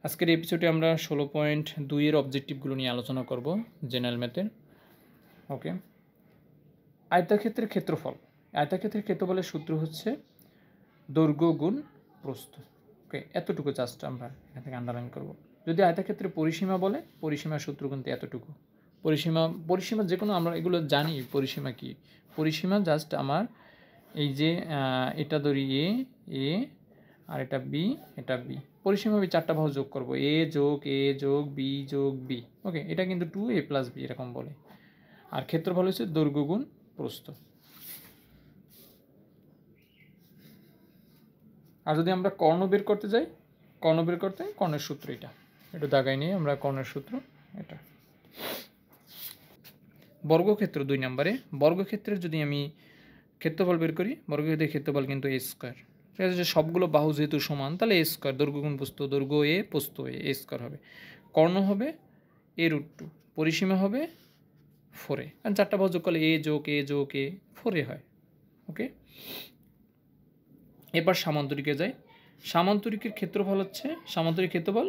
আজকের এপিসোডে আমরা 16.2 এর অবজেক্টিভগুলো নিয়ে আলোচনা করব জেনারেল ম্যাথের। ওকে, আয়তক্ষেত্রের ক্ষেত্রফল। আয়তক্ষেত্রের ক্ষেত্রফলের সূত্র হচ্ছে দৈর্ঘ্য গুণ প্রস্থ। ওকে, এতটুকু জাস্ট আমরা এখান থেকে আন্ডারলাইন করব। যদি আয়তক্ষেত্রের পরিসীমা বলে, পরিসীমার সূত্র কিন্তু এতটুকু। পরিসীমা যে কোনো আমরা এগুলো জানি। পরিসীমা কি? পরিসীমা জাস্ট আমার এই যে এটা ধরি এ আর এটা বি, এটা বি। পরিসীমা আমি 4টা বাহু যোগ করব, এ যোগ বি। ওকে, এটা কিন্তু 2a + b এরকম বলে। আর ক্ষেত্রফল হচ্ছে দৈর্ঘ্য গুণ প্রস্থ। আর যদি আমরা কর্ণ বের করতে যাই, কর্ণের সূত্র এটা একটু দাগাই নিয়ে আমরা কর্ণের সূত্র এটা। বর্গক্ষেত্র 2 নম্বরে। বর্গক্ষেত্রের যদি আমি ক্ষেত্রফল বের করি, বর্গক্ষেত্রের ক্ষেত্রফল কিন্তু a স্কয়ার। ঠিক আছে, সবগুলো বাহু যেহেতু সমান তাহলে a স্কয়ার, দৈর্ঘ্য গুণ প্রস্থ, দৈর্ঘ্য a প্রস্থ a স্কয়ার হবে। কর্ণ হবে a√2, পরিসীমা হবে 4a, কারণ 4টা বাহু যোগ করলে a যোগ a 4a হয়। ওকে, এবার সামান্তরিকে যাই। সামান্তরিকের ক্ষেত্রফল হচ্ছে, সামান্তরিক ক্ষেত্রফল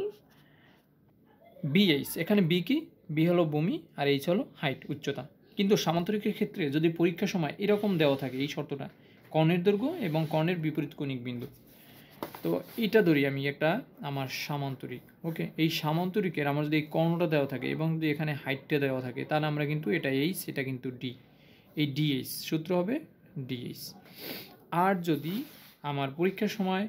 BH। এখানে B কি? B হলো ভূমি আর H হলো হাইট, উচ্চতা। কিন্তু সামান্তরিকের ক্ষেত্রে যদি পরীক্ষার সময় এরকম দেওয়া থাকে এই শর্তটা, কর্ণের দৈর্ঘ্য এবং কর্ণের বিপরীত কোণিক বিন্দু, তো এটা ধরি আমি একটা আমার সামান্তরিক। ওকে, এই সামান্তরিকের আমার যদি এই কর্ণটা দেওয়া থাকে এবং যদি এখানে হাইটটা দেওয়া থাকে, তাহলে আমরা কিন্তু এটা H, এটা কিন্তু D, এই DH সূত্র হবে DH। আর যদি আমার পরীক্ষার সময়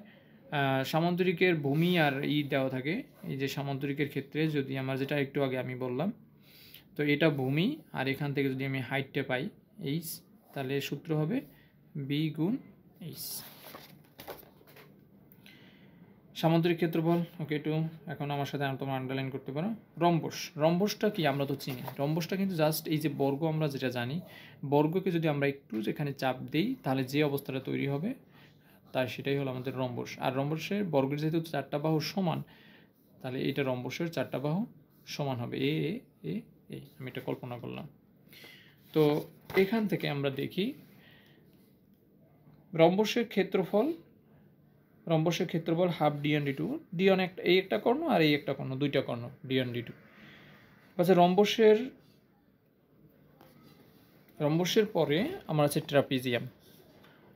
সামান্তরিকের ভূমি আর দেওয়া থাকে, এই যে সামান্তরিকের ক্ষেত্রে যদি আমার যেটা একটু আগে আমি বললাম, তো এটা ভূমি আর এখান থেকে যদি আমি হাইটটা পাই H, তাহলে সূত্র হবে B গুণ H। সামান্তরিক ক্ষেত্রফল। ওকে, একটু এখন আমার সাথে তোমরা আন্ডারলাইন করতে পারো। রম্বস। রম্বসটা কি আমরা তো চিনি। রম্বসটা কিন্তু জাস্ট এই যে বর্গ, আমরা যেটা জানি, বর্গকে যদি আমরা একটু যেখানে চাপ দিই তাহলে যে অবস্থাটা তৈরি হবে তাই সেটাই হলো আমাদের রম্বস। আর রম্বসের বর্গের যেহেতু 4টা বাহু সমান, তাহলে এটা রম্বসের 4টা বাহু সমান হবে এ এ এ এ। আমি এটা কল্পনা করলাম। তো এখান থেকে আমরা দেখি রম্বসের ক্ষেত্রফল হাফ d1d2। d1 এই একটা কর্ণ আর এই একটা কর্ণ, 2টা কর্ণ d1d2। আচ্ছা, রম্বসের পরে আমার আছে ট্রাপিজিয়াম।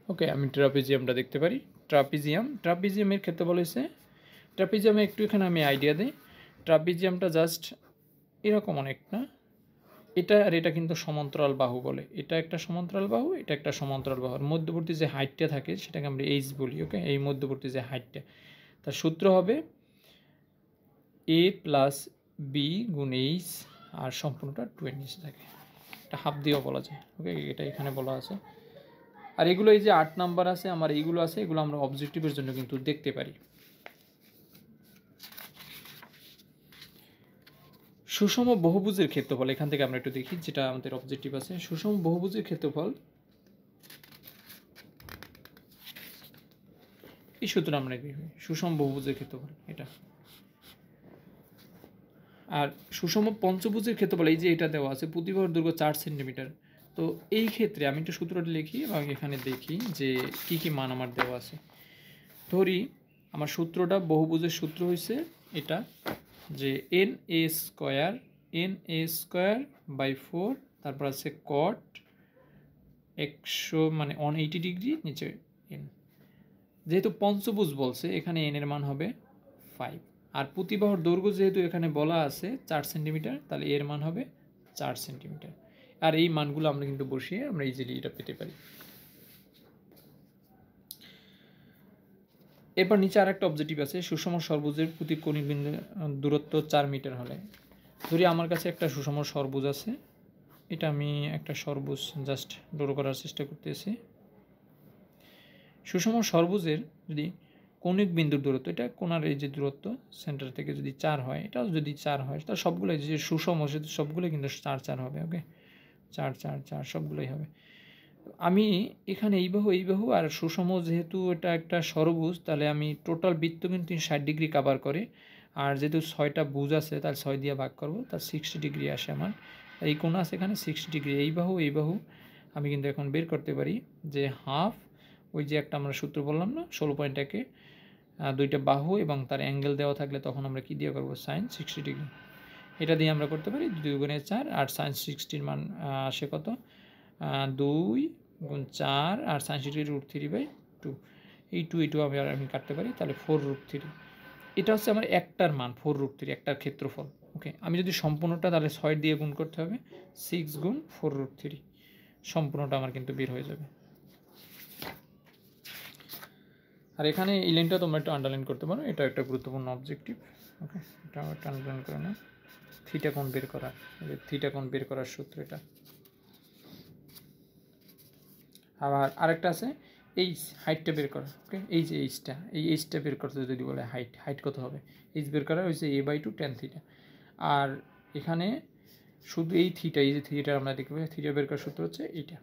ওকে, আমি ট্রাপিজিয়ামটা দেখতে পারি। ট্রাপিজিয়ামের ক্ষেত্রফল হয়েছে, ট্রাপিজিয়ামে একটু এখানে আমি আইডিয়া দিই। ট্রাপিজিয়ামটা জাস্ট এরকম অনেকটা, এটা আর এটা কিন্তু সমান্তরাল বাহু বলে। এটা একটা সমান্তরাল বাহু, এটা একটা সমান্তরাল বাহুর মধ্যবর্তী যে হাইটটা থাকে সেটাকে আমরা H বলি। ওকে, এই মধ্যবর্তী যে হাইটটা, তার সূত্র হবে a + b গুণ H, আর সম্পূর্ণটা 2 এর নিচে থাকে। এটা হাফ দিয়েও বলা যায়। ওকে, এটা এখানে বলা আছে। আর এগুলো এই যে 8 নাম্বার আছে আমার, এইগুলো আছে, এগুলো আমরা অবজেক্টিভের জন্য কিন্তু দেখতে পারি। সুষম বহুভুজের ক্ষেত্রফল, এখান থেকে আমরা একটু দেখি, যেটা আমাদের অবজেক্টিভ আছে। সুষম বহুভুজের ক্ষেত্রফল, এই সূত্র আমরা দেখি। সুষম বহুভুজের ক্ষেত্রফল এটা। আর সুষম পঞ্চভুজের ক্ষেত্রফল, এই যে এটা দেওয়া আছে, প্রতিবাহুর দৈর্ঘ্য 4 সেন্টিমিটার। তো এই ক্ষেত্রে আমি একটু সূত্রটা লিখি এবং এখানে দেখি যে কি কি মান আমার দেওয়া আছে। ধরি আমার সূত্রটা, বহুভুজের সূত্র হয়েছে এটা, যে na² তারপর আছে cot 100 মানে 180 ডিগ্রি, নিচে n। যেহেতু পঞ্চভুজ বলছে, এখানে n এর মান হবে 5। আর প্রতিবাহুর দৈর্ঘ্য যেহেতু এখানে বলা আছে 4 সেন্টিমিটার, তাহলে এর মান হবে 4 সেন্টিমিটার। আর এই মানগুলো আমরা কিন্তু বসিয়ে আমরা ইজিলি এটা পেতে পারি। এরপর নিচে আরেকটা অবজেক্টিভ আছে, সুষম ষড়ভুজের প্রতি কোণিক বিন্দু দূরত্ব 4 মিটার হলে। ধরি আমার কাছে একটা সুষম ষড়ভুজ আছে, এটা আমি একটা ষড়ভুজ জাস্ট ড্র করার চেষ্টা করতেছি। সুষম ষড়ভুজের যদি কোণিক বিন্দুর দূরত্ব, এটা কোণার এই যে দূরত্ব সেন্টার থেকে যদি 4 হয়, এটাও যদি 4 হয়, তাহলে সবগুলোই যে সুষম সেটা সবগুলোই কিন্তু 4 4 হবে। ওকে, 4 4 4 সবগুলোই হবে। আমি এখানে এই বাহু আর সুষম, যেহেতু এটা একটা ষড়ভুজ, তাহলে আমি টোটাল বৃত্ত কিন্তু 60 ডিগ্রি কাভার করে। আর যেহেতু 6টা ভুজ আছে, তাহলে 6 দিয়ে ভাগ করব, তার 60 ডিগ্রি আসে আমার। এই কোণ আছে এখানে 60 ডিগ্রি। এই বাহু আমি কিন্তু এখন বের করতে পারি যে হাফ, ওই যে একটা আমরা সূত্র বললাম না 16.1-এ, দুইটা বাহু এবং তার অ্যাঙ্গেল দেওয়া থাকলে তখন আমরা কী দিয়ে করবো sin 60 ডিগ্রি। এটা দিয়ে আমরা করতে পারি 2 গুণে 4 আর sin 60 মান আসে কত 2 গুণ 4 আর sin 60 √3/2 এই 2 আমি কাটতে পারি, তাহলে 4√3। এটা হচ্ছে আমার একটার মান 4√3 একটার ক্ষেত্রফল। ওকে, আমি যদি সম্পূর্ণটা তাহলে 6 দিয়ে গুণ করতে হবে 6 গুণ 4√3, সম্পূর্ণটা আমার কিন্তু বের হয়ে যাবে। আর এখানে এই লাইনটা তোমরা একটু আন্ডারলাইন করতে পারো, এটা একটা গুরুত্বপূর্ণ অবজেক্টিভ। ওকে, এটা একটা আন্ডারলাইন করে নাও। থিটা কোণ বের করার, থিটা কোণ বের করার সূত্র এটা। আবার আরেকটা আছে এই হাইটটা বের করা। ওকে, এই যে এইচটা বের করতে যদি বলে হাইট কত হবে, এইচ বের করা হয়েছে a/2 tan থিটা। আর এখানে শুধু এই থিটা, এই যে থিটা আমরা দেখতে পাই, থিটা বের করার সূত্র হচ্ছে এইটা।